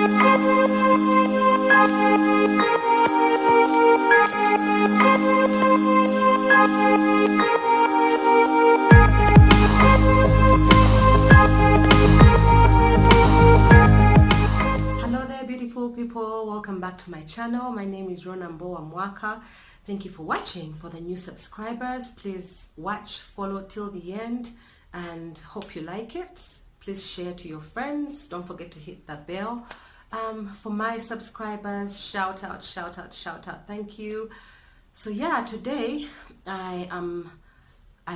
Hello there beautiful people, welcome back to my channel. My name is Ronambo Amwaka. Thank you for watching. For the new subscribers, please watch, follow till the end, and hope you like it. Please share to your friends. Don't forget to hit the bell. For my subscribers, shout out, shout out, shout out. Thank you. So yeah, today I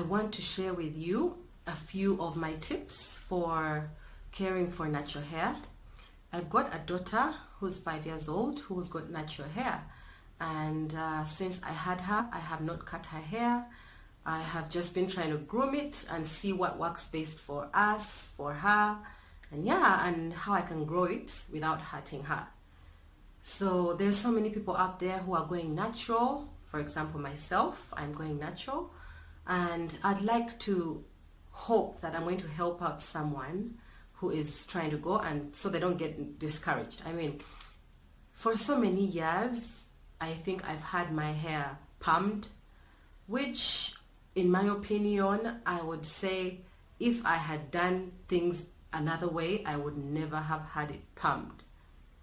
want to share with you a few of my tips for caring for natural hair. I've got a daughter who's 5 years old who's got natural hair, and since I had her, I have not cut her hair. I have just been trying to groom it and see what works best for us, for her, and yeah, and how I can grow it without hurting her. So there's so many people out there who are going natural. For example, myself, I'm going natural, and I'd like to hope that I'm going to help out someone who is trying to go, and so they don't get discouraged. I mean, for so many years, I think I've had my hair permed, which in my opinion, I would say if I had done things another way, I would never have had it permed.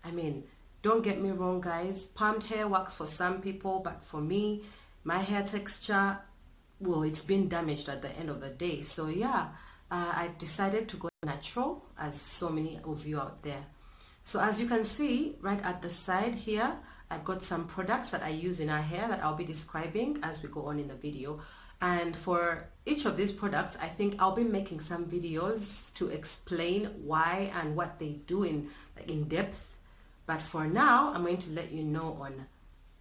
I mean, don't get me wrong guys, permed hair works for some people, but for me, my hair texture, well, it's been damaged at the end of the day. So yeah, I've decided to go natural, as so many of you out there. So as you can see right at the side here, I've got some products that I use in our hair that I'll be describing as we go on in the video. And for each of these products, I think I'll be making some videos to explain why and what they do in depth. But for now, I'm going to let you know on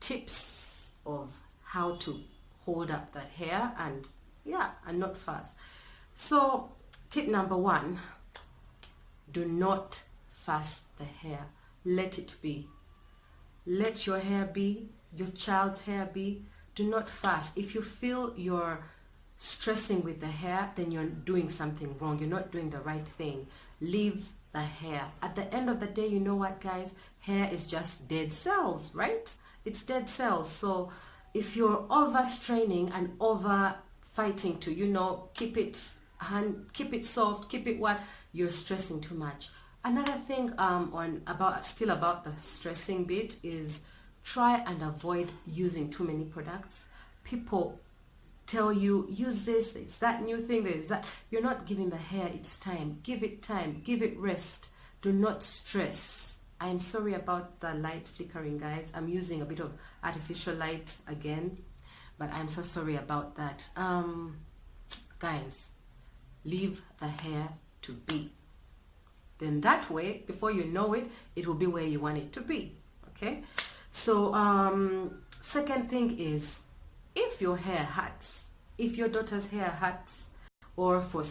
tips of how to hold up that hair and yeah, and not fuss. So tip number one, do not fuss the hair. Let it be. Let your hair be, your child's hair be. Do not fuss. If you feel you're stressing with the hair, then you're doing something wrong. You're not doing the right thing. Leave the hair. At the end of the day, you know what guys? Hair is just dead cells, right? It's dead cells. So if you're overstraining and over fighting to, you know, keep it soft, keep it what, you're stressing too much. Another thing about the stressing bit is try and avoid using too many products. People tell you use this, it's that new thing, there's that. You're not giving the hair its time. Give it rest. Do not stress. I'm sorry about the light flickering guys. I'm using a bit of artificial light again, but I'm so sorry about that. Guys, leave the hair to be. Then that way, before you know it, it will be where you want it to be. Okay? So second thing is, if your hair hurts, if your daughter's hair hurts, or for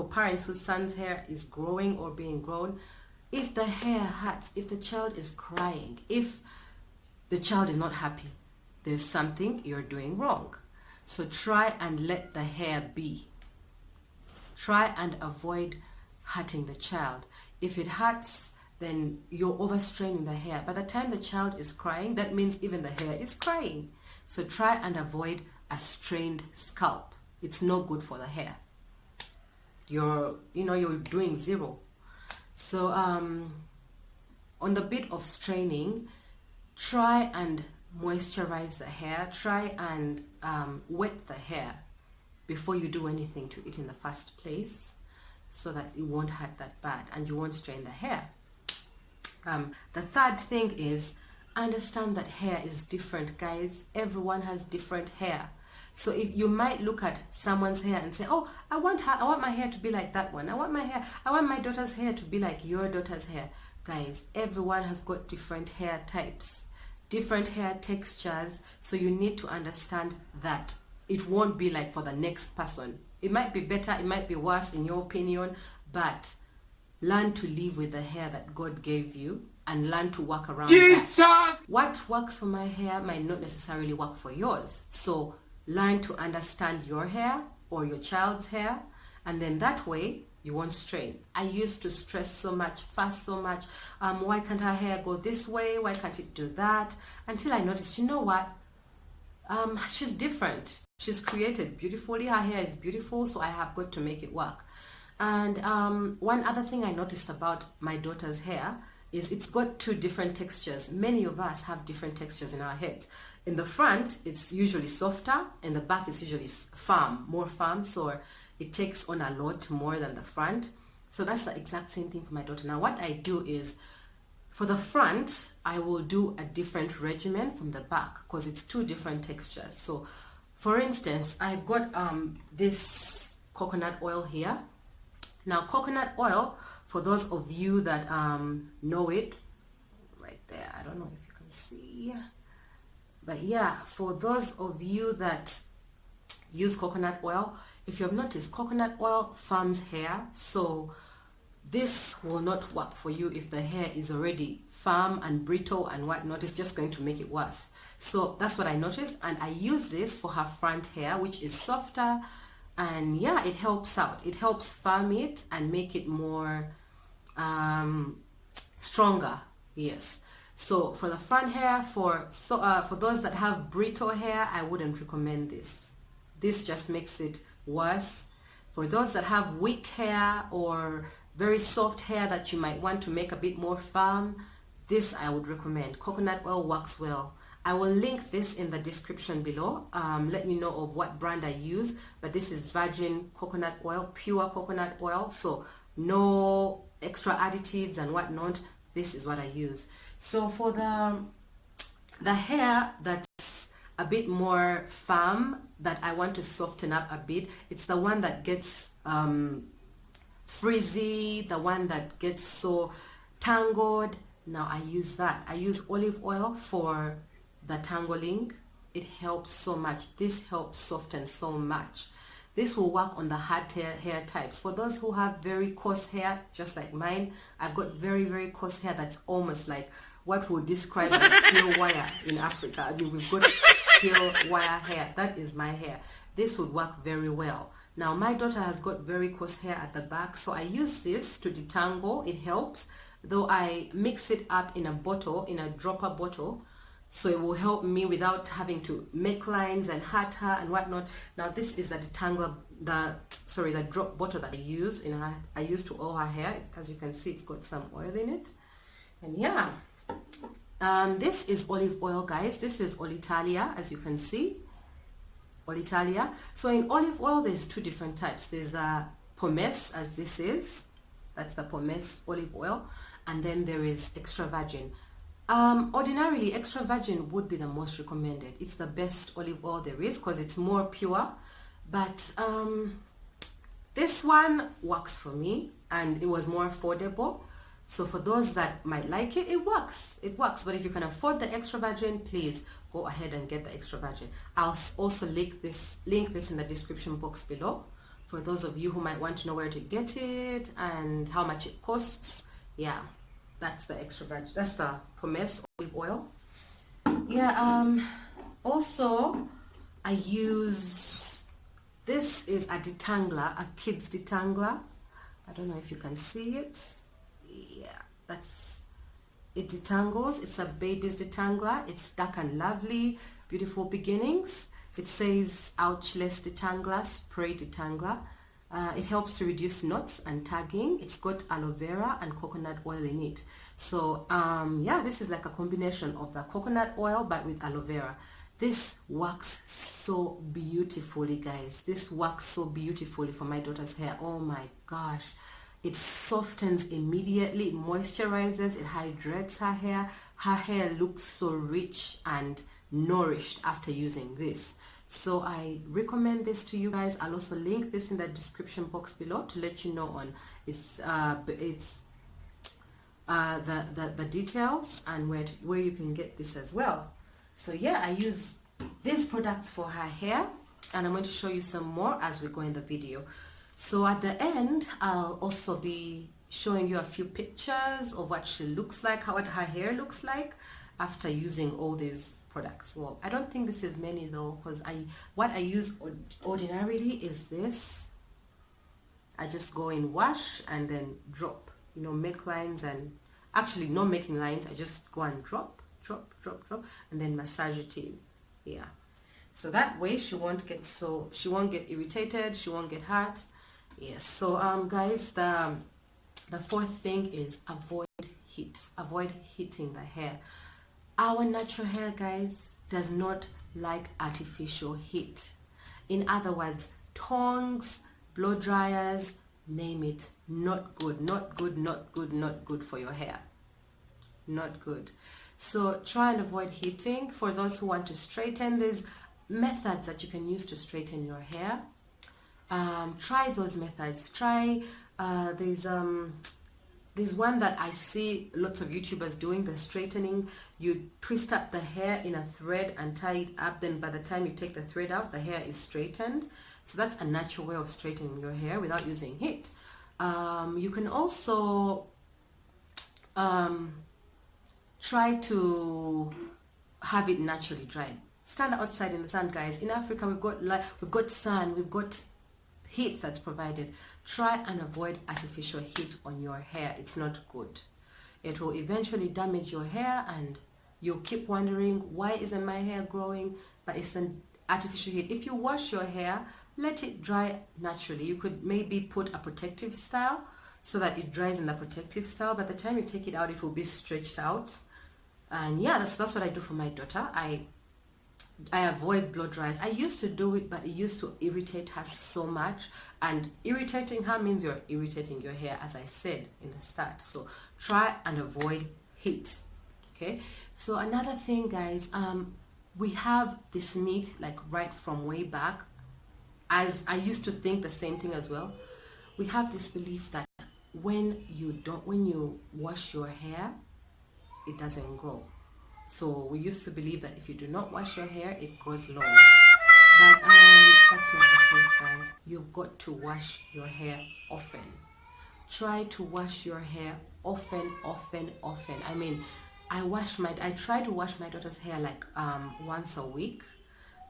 parents whose son's hair is growing or being grown, if the hair hurts, if the child is crying, if the child is not happy, there's something you're doing wrong. So try and let the hair be. Try and avoid hurting the child. If it hurts, then you're overstraining the hair. By the time the child is crying, that means even the hair is crying. So try and avoid a strained scalp. It's no good for the hair. You're doing zero. So on the bit of straining, try and moisturize the hair. Try and wet the hair before you do anything to it in the first place, so that it won't hurt that bad and you won't strain the hair. The third thing is, understand that hair is different guys. Everyone has different hair. So if you might look at someone's hair and say, oh, I want my hair to be like that one. I want my daughter's hair to be like your daughter's hair. Guys, everyone has got different hair types, different hair textures. So you need to understand that it won't be like for the next person. It might be better, it might be worse in your opinion, but learn to live with the hair that God gave you and learn to work around that. What works for my hair might not necessarily work for yours. So learn to understand your hair or your child's hair, and then that way you won't strain. I used to stress so much, fuss so much. Why can't her hair go this way? Why can't it do that? Until I noticed, you know what? She's different. She's created beautifully. Her hair is beautiful, so I have got to make it work. And one other thing I noticed about my daughter's hair is it's got two different textures. Many of us have different textures in our heads. In the front, it's usually softer. In the back, it's usually firm, more firm. So it takes on a lot more than the front. So that's the exact same thing for my daughter. Now, what I do is, for the front, I will do a different regimen from the back because it's two different textures. So, for instance, I've got this coconut oil here. Now, coconut oil, for those of you that know it, right there, I don't know if you can see, but yeah, for those of you that use coconut oil, if you have noticed, coconut oil firms hair, so this will not work for you if the hair is already firm and brittle and whatnot. It's just going to make it worse. So that's what I noticed, and I use this for her front hair, which is softer, and yeah, it helps out. It helps firm it and make it more stronger. Yes. So for the front hair, for those that have brittle hair, I wouldn't recommend this. This just makes it worse. For those that have weak hair or very soft hair that you might want to make a bit more firm, this I would recommend. Coconut oil works well. I will link this in the description below. Let me know of what brand I use, but this is virgin coconut oil, pure coconut oil, so no extra additives and whatnot. This is what I use. So for the hair that's a bit more firm, that I want to soften up a bit, it's the one that gets frizzy, the one that gets so tangled. Now I use that. I use olive oil for the tangling. It helps so much. This helps soften so much. This will work on the hard hair types. For those who have very coarse hair, just like mine, I've got very, very coarse hair that's almost like what we describe as steel wire in Africa. I mean, we've got steel wire hair. That is my hair. This would work very well. Now, my daughter has got very coarse hair at the back, so I use this to detangle. It helps, though I mix it up in a bottle, in a dropper bottle, so it will help me without having to make lines and hurt her and whatnot. Now, this is the detangler, the drop bottle that I use I use to oil her hair. As you can see, it's got some oil in it. And yeah, this is olive oil, guys. This is Olitalia, as you can see. Olitalia. So in olive oil, there's two different types. There's the pomace, as this is. That's the pomace olive oil. And then there is extra virgin. Ordinarily, extra virgin would be the most recommended. It's the best olive oil there is because it's more pure. But this one works for me, and it was more affordable. So for those that might like it, it works. It works. But if you can afford the extra virgin, please go ahead and get the extra virgin. I'll also link this in the description box below for those of you who might want to know where to get it and how much it costs. Yeah, that's the extra virgin. That's the pomace olive oil. Yeah. Also, I use, this is a detangler, a kid's detangler. I don't know if you can see it. Yeah, it detangles. It's a baby's detangler. It's dark and lovely, beautiful beginnings. It says ouchless detangler, spray detangler. It helps to reduce knots and tagging. It's got aloe vera and coconut oil in it. So yeah, this is like a combination of the coconut oil but with aloe vera. This works so beautifully, guys. This works so beautifully for my daughter's hair. Oh my gosh. It softens immediately, it moisturizes, it hydrates her hair. Her hair looks so rich and nourished after using this. So I recommend this to you guys. I'll also link this in the description box below to let you know on the details and where you can get this as well. So yeah, I use these products for her hair, and I'm going to show you some more as we go in the video. So at the end, I'll also be showing you a few pictures of what she looks like, what her hair looks like after using all these products. Well, I don't think this is many though, because what I use ordinarily is this. I just go in, wash, and then drop, you know, make lines. And actually not making lines, I just go and drop, and then massage it in. Yeah, so that way she won't get irritated, she won't get hurt. Yes. So guys, the fourth thing is avoid heating the hair. Our natural hair, guys, does not like artificial heat. In other words, tongs, blow dryers, name it, not good, not good, not good, not good for your hair. Not good. So try and avoid heating. For those who want to straighten, there's methods that you can use to straighten your hair. Try those methods. Try there's one that I see lots of YouTubers doing, the straightening. You twist up the hair in a thread and tie it up, then by the time you take the thread out, the hair is straightened. So that's a natural way of straightening your hair without using heat. You can also try to have it naturally dried. Stand outside in the sun, guys. In Africa, we've got sun, we've got heat that's provided. Try and avoid artificial heat on your hair. It's not good. It will eventually damage your hair, and you'll keep wondering, why isn't my hair growing? But it's an artificial heat. If you wash your hair, let it dry naturally. You could maybe put a protective style so that it dries in the protective style. By the time you take it out, it will be stretched out. And yeah, that's what I do for my daughter. I avoid blow dries. I used to do it, but it used to irritate her so much. And irritating her means you're irritating your hair, as I said in the start. So try and avoid heat. Okay. So another thing, guys, we have this myth, like right from way back, as I used to think the same thing as well. We have this belief that when you wash your hair, it doesn't grow. So we used to believe that if you do not wash your hair, it grows long. But that's not the case, guys. You've got to wash your hair often. Try to wash your hair often. I mean, I try to wash my daughter's hair like once a week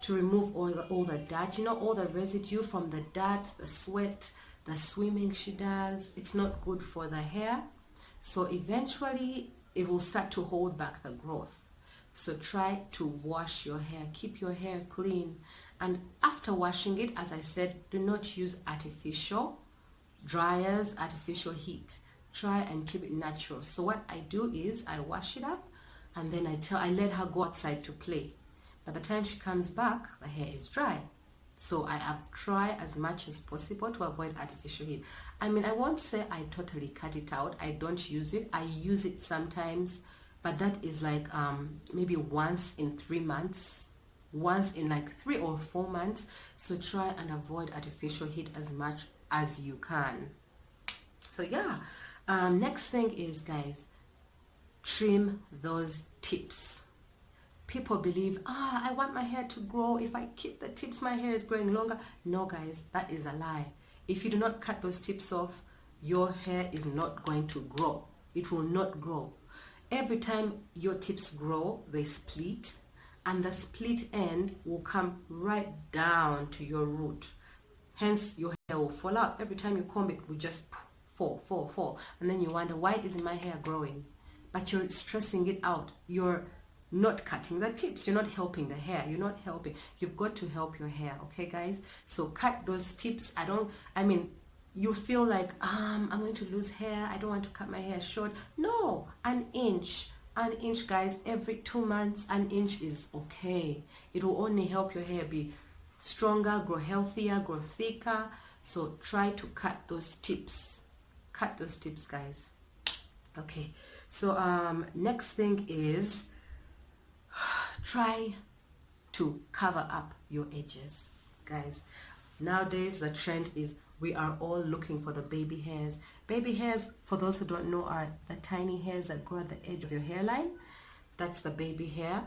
to remove all the dirt, you know, all the residue from the dirt, the sweat, the swimming she does. It's not good for the hair. So eventually it will start to hold back the growth. So try to wash your hair, keep your hair clean. And after washing it, as I said, do not use artificial dryers, artificial heat. Try and keep it natural. So what I do is I wash it up, and then I let her go outside to play. By the time she comes back, the hair is dry. So I have tried as much as possible to avoid artificial heat. I mean, I won't say I totally cut it out. I don't use it. I use it sometimes, but that is like maybe once in 3 months, once in like 3 or 4 months. So try and avoid artificial heat as much as you can. So yeah, next thing is, guys, trim those tips. People believe, I want my hair to grow. If I keep the tips, my hair is growing longer. No, guys, that is a lie. If you do not cut those tips off, your hair is not going to grow. It will not grow. Every time your tips grow, they split, and the split end will come right down to your root. Hence, your hair will fall out. Every time you comb it, it will just fall. And then you wonder, why isn't my hair growing? But you're stressing it out. You're not cutting the tips. You're not helping the hair. You're not helping. You've got to help your hair. Okay, guys? So cut those tips. You feel like, I'm going to lose hair. I don't want to cut my hair short. No, an inch, guys. Every 2 months, an inch is okay. It will only help your hair be stronger, grow healthier, grow thicker. So try to cut those tips. Cut those tips, guys. Okay. So next thing is, try to cover up your edges, guys. Nowadays the trend is we are all looking for the baby hairs. Baby hairs, for those who don't know, are the tiny hairs that grow at the edge of your hairline. That's the baby hair.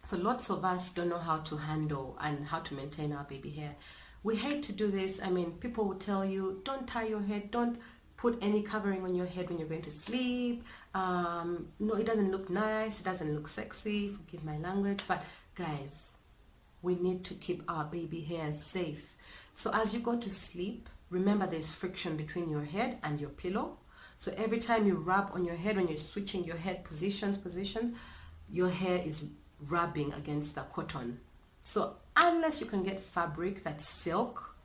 So lots of us don't know how to handle and how to maintain our baby hair. We hate to do this. I mean, people will tell you, don't tie your head, don't put any covering on your head when you're going to sleep. No, it doesn't look nice, it doesn't look sexy, forgive my language. But guys, we need to keep our baby hairs safe. So as you go to sleep, remember there's friction between your head and your pillow. So every time you rub on your head, when you're switching your head positions, your hair is rubbing against the cotton. So unless you can get fabric that's silk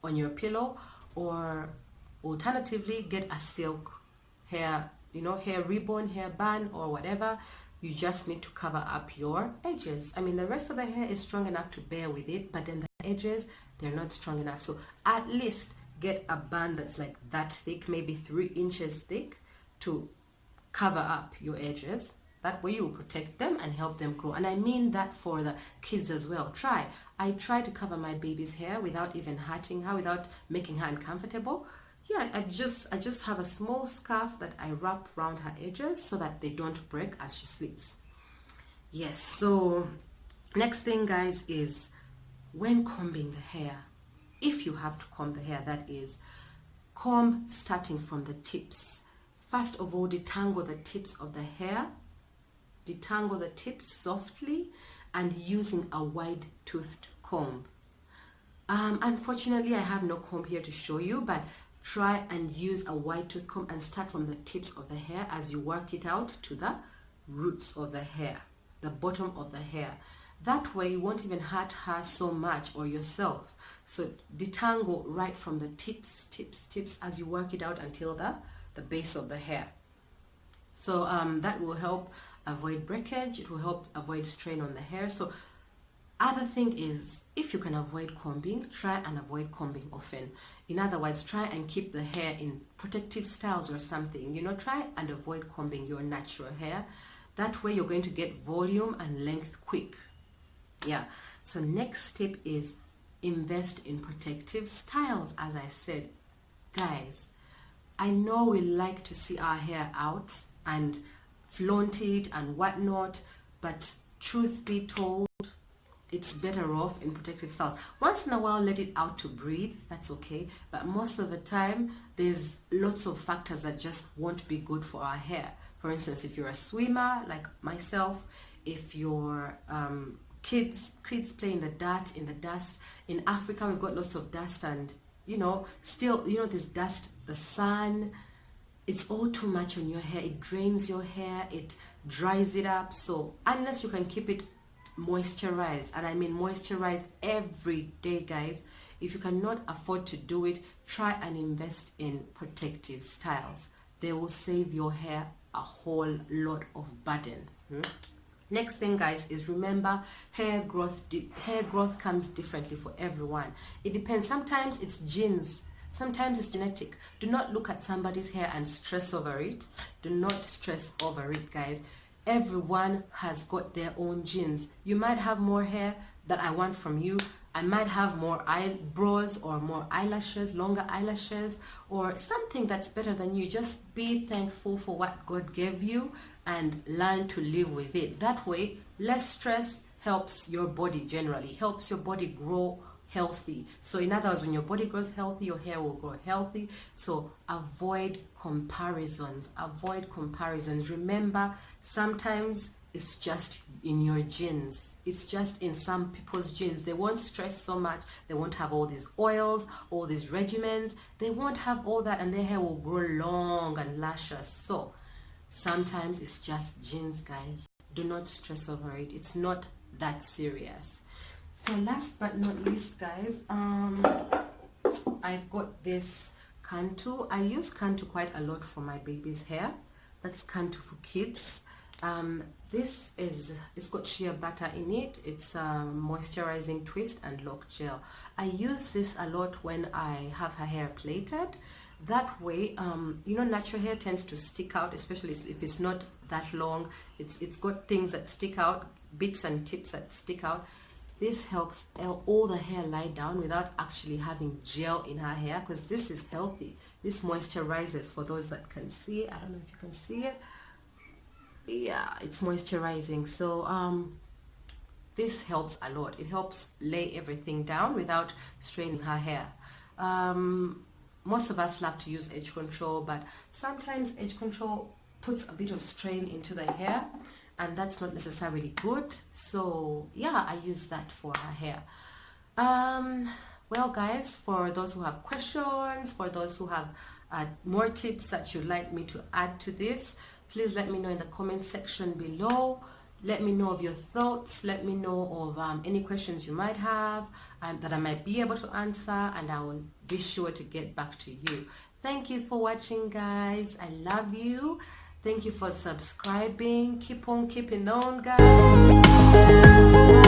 on your pillow, or alternatively get a silk hair, hair ribbon, hair band, or whatever, you just need to cover up your edges. I mean, the rest of the hair is strong enough to bear with it, but then the edges, they're not strong enough. So at least get a band that's like that thick, maybe 3 inches thick, to cover up your edges. That way you will protect them and help them grow. And I mean that for the kids as well. I try to cover my baby's hair without even hurting her, without making her uncomfortable. Yeah, I just have a small scarf that I wrap around her edges so that they don't break as she sleeps. Yes, so next thing, guys, is when combing the hair, if you have to comb the hair, that is, comb starting from the tips. First of all, detangle the tips of the hair. Detangle the tips softly and using a wide toothed comb. Unfortunately, I have no comb here to show you, but try and use a wide tooth comb and start from the tips of the hair as you work it out to the roots of the hair, the bottom of the hair. That way you won't even hurt her so much, or yourself. So detangle right from the tips as you work it out until the base of the hair. So that will help avoid breakage. It will help avoid strain on the hair. So other thing is, if you can avoid combing, try and avoid combing often. In other words, try and keep the hair in protective styles or something. Try and avoid combing your natural hair. That way you're going to get volume and length quick. Yeah. So next tip is invest in protective styles. As I said, guys, I know we like to see our hair out and flaunt it and whatnot, but truth be told, it's better off in protective styles. Once in a while, let it out to breathe, that's okay, but most of the time there's lots of factors that just won't be good for our hair. For instance, if you're a swimmer like myself, if you're kids play in the dirt, in the dust. In Africa, we've got lots of dust, and still this dust, the sun, it's all too much on your hair. It drains your hair, it dries it up. So unless you can keep it moisturized, and I mean moisturized every day, guys, if you cannot afford to do it, try and invest in protective styles. They will save your hair a whole lot of burden. Next thing, guys, is remember hair growth comes differently for everyone. It depends. Sometimes it's genes, sometimes it's genetic. Do not look at somebody's hair and stress over it. Do not stress over it, guys. Everyone has got their own genes. You might have more hair that I want from you. I might have more eyebrows or more eyelashes, longer eyelashes, or something that's better than you. Just be thankful for what God gave you and learn to live with it. That way, less stress helps your body generally, helps your body grow healthy. So in other words, when your body grows healthy, your hair will grow healthy. So avoid comparisons. Avoid comparisons. Remember, sometimes it's just in your genes. It's just in some people's genes. They won't stress so much. They won't have all these oils, all these regimens. They won't have all that, and their hair will grow long and luscious. So sometimes it's just genes, guys. Do not stress over it. It's not that serious. So last but not least, guys, I've got this Cantu. I use Cantu quite a lot for my baby's hair. That's Cantu for kids. It's got shea butter in it. It's a moisturizing twist and lock gel. I use this a lot when I have her hair plaited. That way, natural hair tends to stick out, especially if it's not that long. It's got things that stick out, bits and tips that stick out. This helps all the hair lie down without actually having gel in her hair, because this is healthy. This moisturizes, for those that can see it. I don't know if you can see it. Yeah, it's moisturizing. So this helps a lot. It helps lay everything down without straining her hair. Most of us love to use edge control, but sometimes edge control puts a bit of strain into the hair, and that's not necessarily good. So yeah, I use that for her hair. Well guys, for those who have questions, for those who have more tips that you'd like me to add to this, please let me know in the comment section below. Let me know of your thoughts. Let me know of any questions you might have that I might be able to answer, and I will be sure to get back to you. Thank you for watching, guys. I love you. Thank you for subscribing. Keep on keeping on, guys.